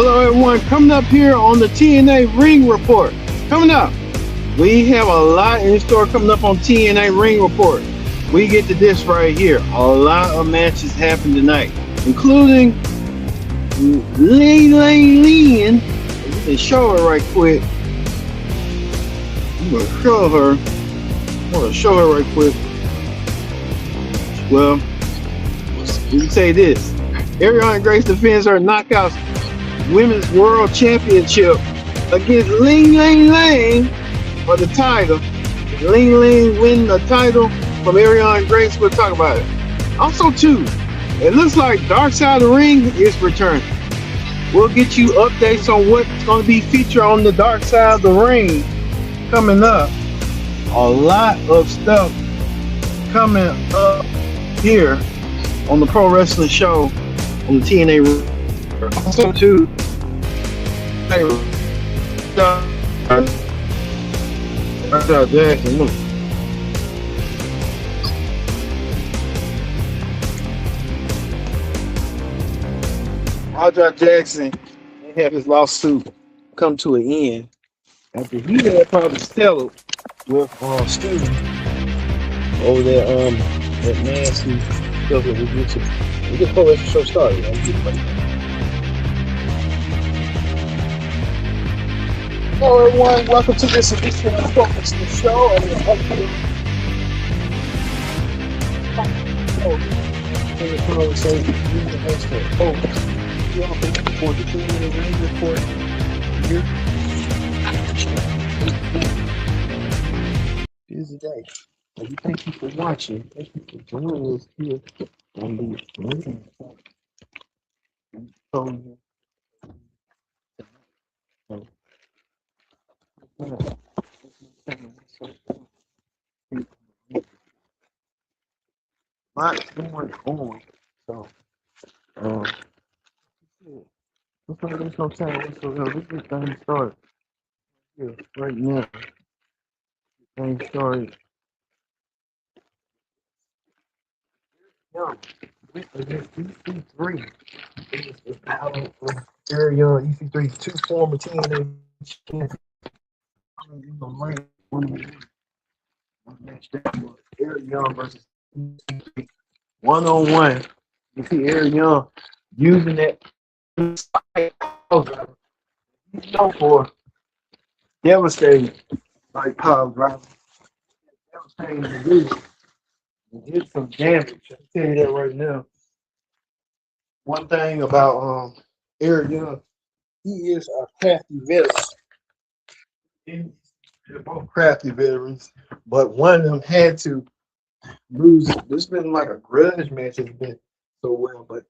Hello everyone, coming up here on the TNA Ring Report. Coming up, we have a lot in store coming up on TNA Ring Report. We get to this right here. A lot of matches happen tonight, including Lei Ying Lee. We can show her right quick. I'm gonna show her. I want to show her right quick. Well, we can say this. Arianna Grace defends her Knockouts Women's World Championship against Lei Ying Lee for the title. Ying Lee win the title from Arianna Grace. We'll talk about it. Also, too, it looks like Dark Side of the Ring is returning. We'll get you updates on what's going to be featured on the Dark Side of the Ring coming up. A lot of stuff coming up here on the Pro Wrestling Show on the TNA. Also, too, Jackson, Jackson have his lawsuit come to an end after he had probably settled with Steve over that nasty stuff that we get to. We get Pro Wrestling Show started. Hello everyone, welcome to this edition of the Pro Wrestling Show. For the TNA Ring Report here. Busy day. We thank you for watching. Thank you for joining us here on the Ring Report. Lots going on. So, let's not waste no time. Let's get this thing started. Here, right now. Thing started. EC3 is the battle for Arianna. EC3, two former TNA champions. In the ring, one match that was Arianna versus EC3. 1-on-1. You see Arianna using that he's known for devastating like power driver. Devastating to do. It did some damage. I can tell you that right now. One thing about Arianna, he is a crafty veteran. They're both crafty veterans, but one of them had to lose. This has been like a grudge match. It's been so well, but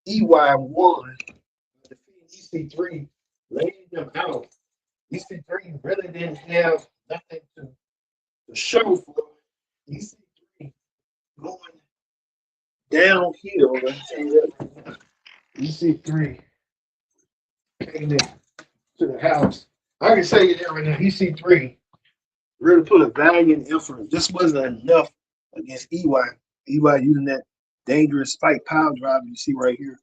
EY won. EC3 laid them out. EC3 really didn't have nothing to show for EC3 going downhill. EC3 came in to the house. I can say that right now. EC3 really put a valiant effort. This wasn't enough against EY. EY using that dangerous spike power driver you see right here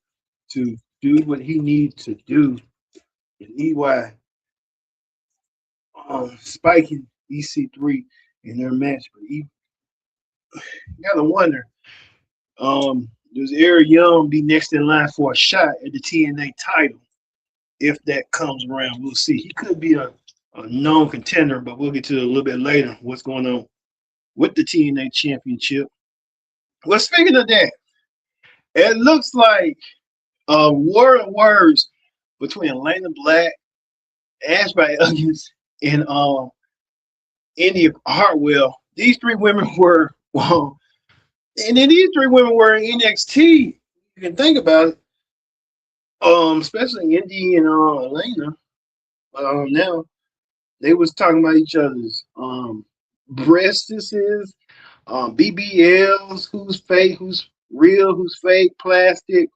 to do what he needs to do. And EY spiking EC3 in their match. But you gotta wonder, does Arianna be next in line for a shot at the TNA title? If that comes around, we'll see. He could be a known contender, but we'll get to it a little bit later. What's going on with the TNA Championship? Well, speaking of that, it looks like a war of words between Lana Black, Ashby Elkins, and India Hartwell. These three women were, well, and then these three women were in NXT. You can think about it. Especially Indy and Elena. Now they was talking about each other's breastises, BBLs, who's fake, who's real, who's fake, plastic,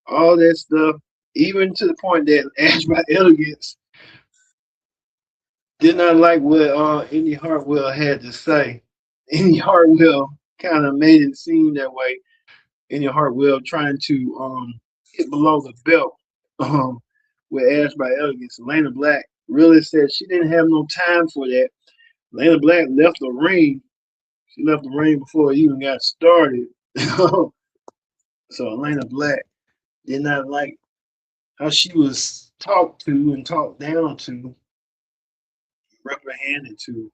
all that stuff. Even to the point that Ashby Elegance did not like what Indy Hartwell had to say. Indy Hartwell kind of made it seem that way. Indy Hartwell trying to hit below the belt with Ash by Elegance. Elena Black really said she didn't have no time for that. Elena Black left the ring. She left the ring before it even got started. So Elena Black did not like how she was talked to and talked down to, reprehended to.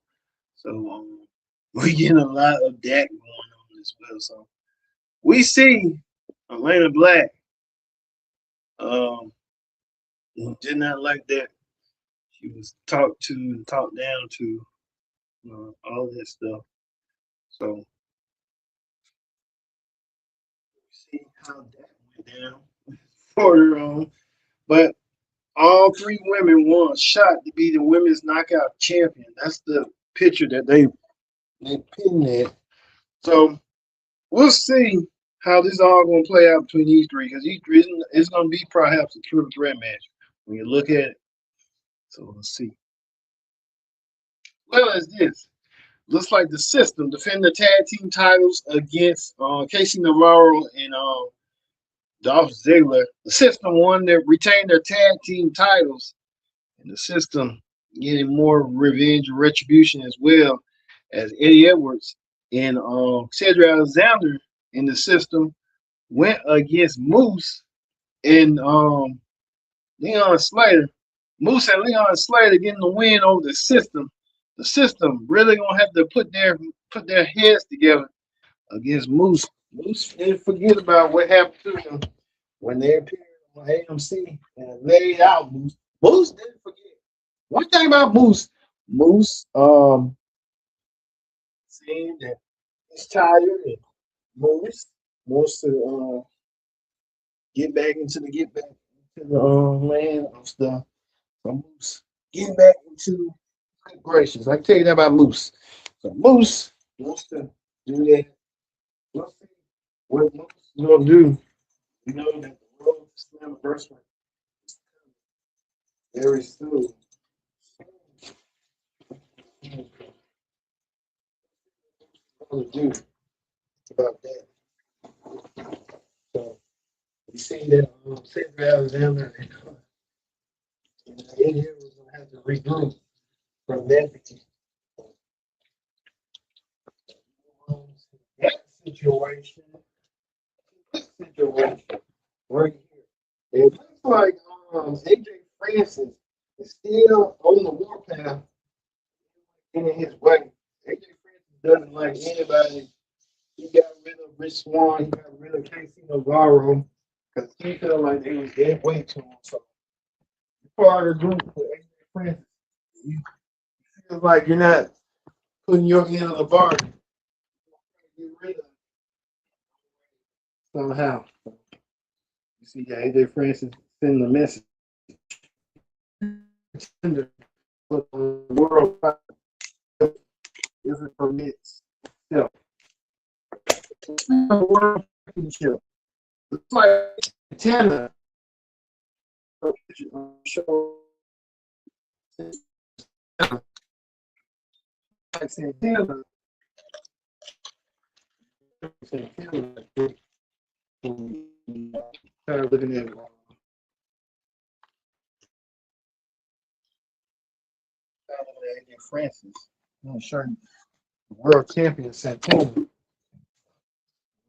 So we're getting a lot of that going on as well. So we see Elena Black did not like that. She was talked to and talked down to, all that stuff. So see how that went down for her on. But all three women won a shot to be the women's knockout champion. That's the picture that they pinned there. So we'll see how this all going to play out between these three, because these three is going to be perhaps a triple threat match when you look at it. So let's see. Well, as this looks like the system defend the tag team titles against Casey Navarro and Dolph Ziggler. The system won that retained their tag team titles, and the system getting more revenge and retribution as well, as Eddie Edwards and Cedric Alexander in the system went against Moose and Leon Slater. Moose and Leon Slater getting the win over the system. The system really gonna have to put their heads together against Moose. Moose didn't forget about what happened to him when they appeared on AMC and laid out Moose. Moose didn't forget. One thing about Moose saying that he's tired and Moose wants to get back into the land of stuff. So Moose getting back into good gracious. I can tell you that about Moose. So Moose wants to do that. We'll see what Moose is gonna do. You know that the road to Slammiversary is coming very soon. What to do about that? So you see that Cedric Alexander and Eddie was gonna have to regroup from that situation. This situation right here. It looks like AJ Francis is still on the warpath in his way. AJ Francis doesn't like anybody. He got rid of Rich Swann. He got rid of Casey Navarro because he felt like they was dead weight to him. So part of the group with AJ Francis, you feel like you're not putting your hand on the bar. Get rid of it somehow. You see, AJ Francis sending a message to the world if it permits. Yeah. World championship. It's like Santana. Show like Santana. Looking at Francis. I'm sure world champion Santana.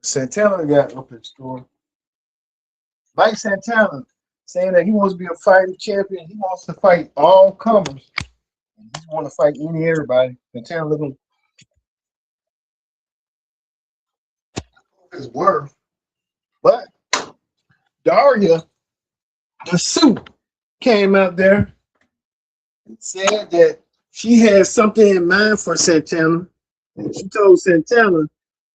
Santana got up in store. Mike Santana saying that he wants to be a fighting champion. He wants to fight all comers. He wants to fight everybody. Santana looking his worth. But Daria, the suit, came out there and said that she had something in mind for Santana. And she told Santana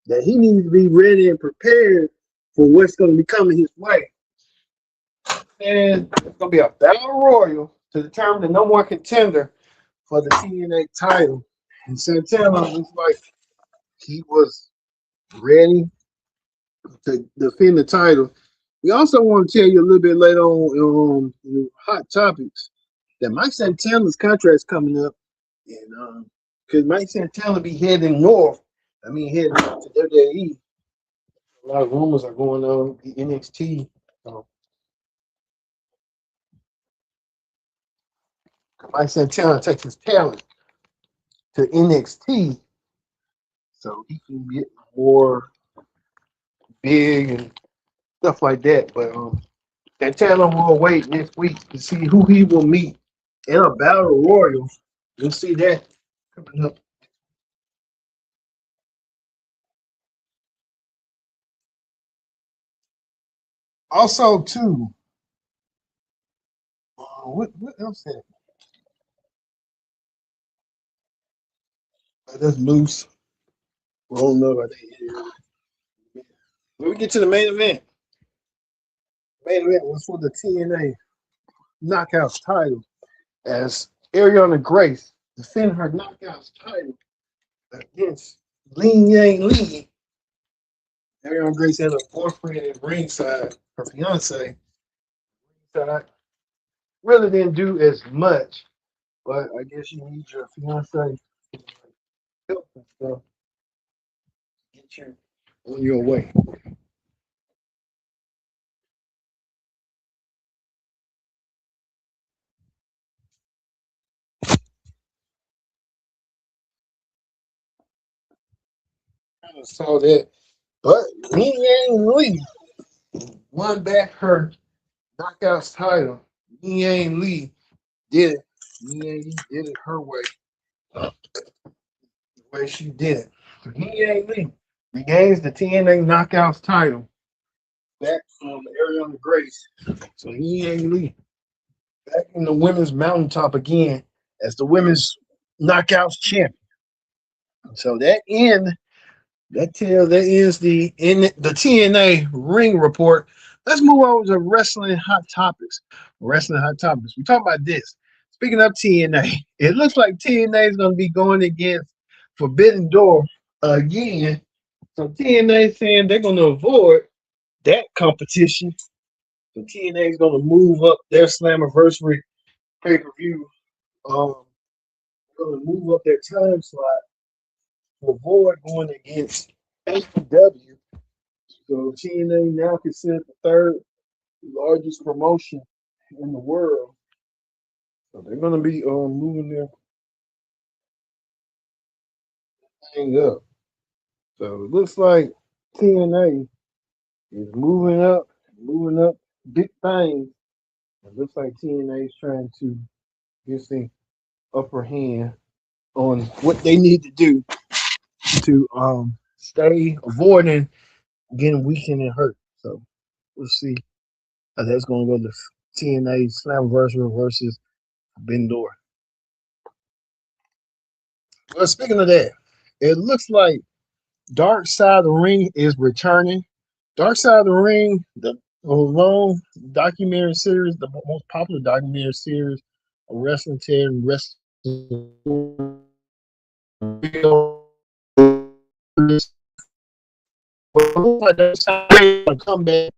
that he needs to be ready and prepared for what's going to be coming his way. And it's going to be a battle royal to determine the number one contender for the TNA title. And Santana was like, he was ready to defend the title. We also want to tell you a little bit later on Hot Topics that Mike Santana's contract is coming up. And because Mike Santana be heading north, heading to WWE. A lot of rumors are going on the NXT. Mike Santana takes his talent to NXT so he can get more big and stuff like that. But Santana will wait next week to see who he will meet in a battle royal. You'll see that coming up. Also, too, what else happened? That's loose. We don't know about that. When we get to the main event, was for the TNA Knockouts title as Arianna Grace defended her Knockouts title against Lei Ying Lee. Arianna Grace had a boyfriend at ringside, her fiance. Ringside really didn't do as much, but I guess you need your fiance help and stuff to get you on your way. Kind of saw that, but Lei Ying Lee won back her Knockouts title. Lei Ying Lee did it. Lei Ying Lee did it her way. The way she did it. So Lei Ying Lee regains the TNA Knockouts title back from Arianna Grace. So Lei Ying Lee back in the women's mountaintop again as the women's Knockouts champion. So that ends the TNA Ring Report. Let's move on to wrestling hot topics. Wrestling hot topics. We talk about this. Speaking of TNA, it looks like TNA is going to be going against Forbidden Door again. So TNA is saying they're going to avoid that competition. So TNA is going to move up their Slammiversary pay-per-view. They're going to move up their time slot to avoid going against AEW. So TNA now considered the third largest promotion in the world. So they're going to be moving their thing up. So it looks like TNA is moving up big things. It looks like TNA is trying to get the upper hand on what they need to do to stay avoiding getting weakened and hurt. So we'll see how that's going to go. The TNA Slammiversary versus Bendor. Well, speaking of that, it looks like Dark Side of the Ring is returning. Dark Side of the Ring, the long documentary series, the most popular documentary series of wrestling, wrestling. Come back.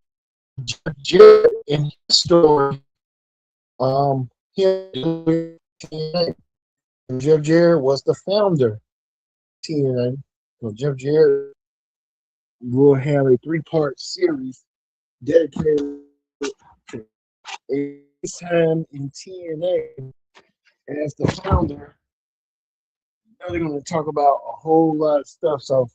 Jeff Jarrett in his story, Jeff Jarrett was the founder of TNA. So Jeff Jarrett will have a 3-part series dedicated to his time in TNA as the founder. Now they're going to talk about a whole lot of stuff. So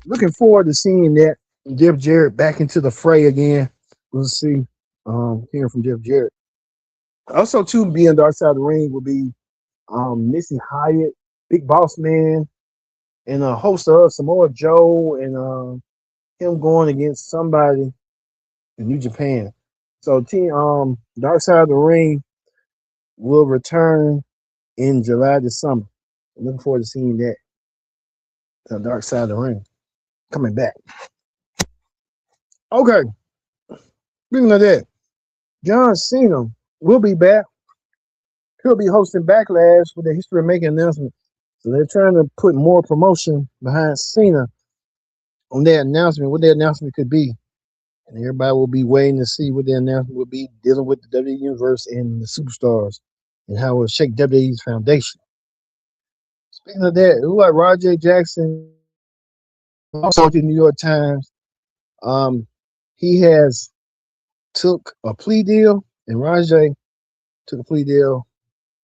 looking forward to seeing that. Jeff Jarrett back into the fray again. We'll see. Hearing from Jeff Jarrett. Also, too, being Dark Side of the Ring will be Missy Hyatt, Big Boss Man, and a host of Samoa Joe, and him going against somebody in New Japan. So, Dark Side of the Ring will return in July this summer. I'm looking forward to seeing that. Dark Side of the Ring coming back. Okay. Speaking of that, John Cena will be back. He'll be hosting Backlash with the History of Making announcement. So they're trying to put more promotion behind Cena on their announcement, what their announcement could be. And everybody will be waiting to see what their announcement will be, dealing with the WWE Universe and the superstars and how it will shake WWE's foundation. Speaking of that, who like Roger Jackson, also to the New York Times, he has took a plea deal, and Rajay took a plea deal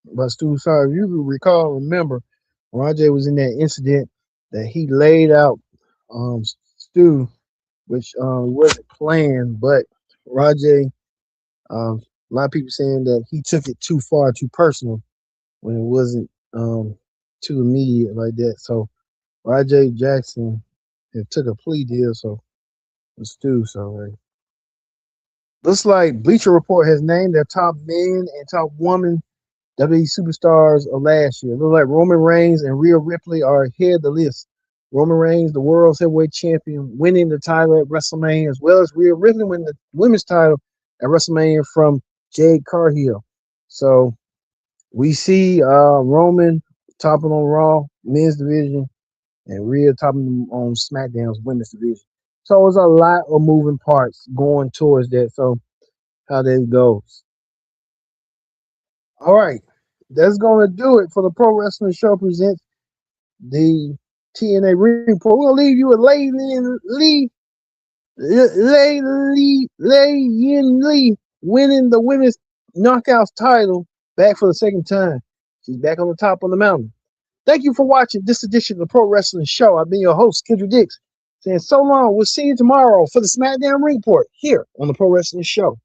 But Stu, sorry, if you can recall, remember, Rajay was in that incident that he laid out Stu, which wasn't planned, but Rajay, a lot of people saying that he took it too far, too personal, when it wasn't too immediate like that. So Rajay Jackson had took a plea deal, so let's do so. Looks like Bleacher Report has named their top men and top women WWE superstars of last year. Looks like Roman Reigns and Rhea Ripley are ahead of the list. Roman Reigns, the world's heavyweight champion, winning the title at WrestleMania, as well as Rhea Ripley winning the women's title at WrestleMania from Jade Cargill. So we see Roman topping on Raw men's division and Rhea topping on SmackDown's women's division. So it's a lot of moving parts going towards that. So how that goes. All right, that's going to do it for the Pro Wrestling Show presents the TNA Ring Report. We're going to leave you with Lei Ying Lee winning the women's knockouts title back for the second time. She's back on the top of the mountain. Thank you for watching this edition of the Pro Wrestling Show. I've been your host, Kendra Dix, saying so long. We'll see you tomorrow for the SmackDown Ring Report here on the Pro Wrestling Show.